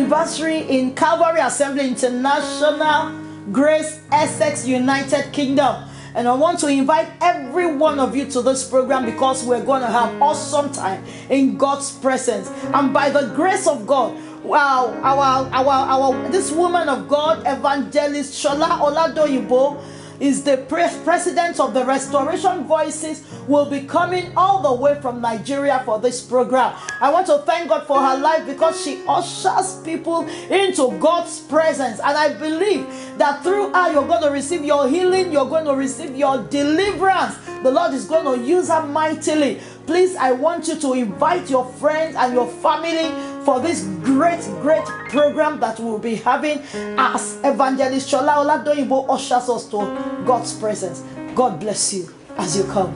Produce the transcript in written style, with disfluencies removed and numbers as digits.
anniversary in Calvary Assembly International, Grace, Essex, United Kingdom. And I want to invite every one of you to this program because we're going to have awesome time in God's presence. And by the grace of God, this woman of God, Evangelist Olusola Oladoyinbo, is the president of the Restoration Voices, will be coming all the way from Nigeria for this program. I want to thank God for her life because she ushers people into God's presence. And I believe that through her, you're going to receive your healing, you're going to receive your deliverance. The Lord is going to use her mightily. Please, I want you to invite your friends and your family for this great program that we'll be having as Evangelist Olusola Oladoyinbo ushers us to God's presence. God bless you as you come.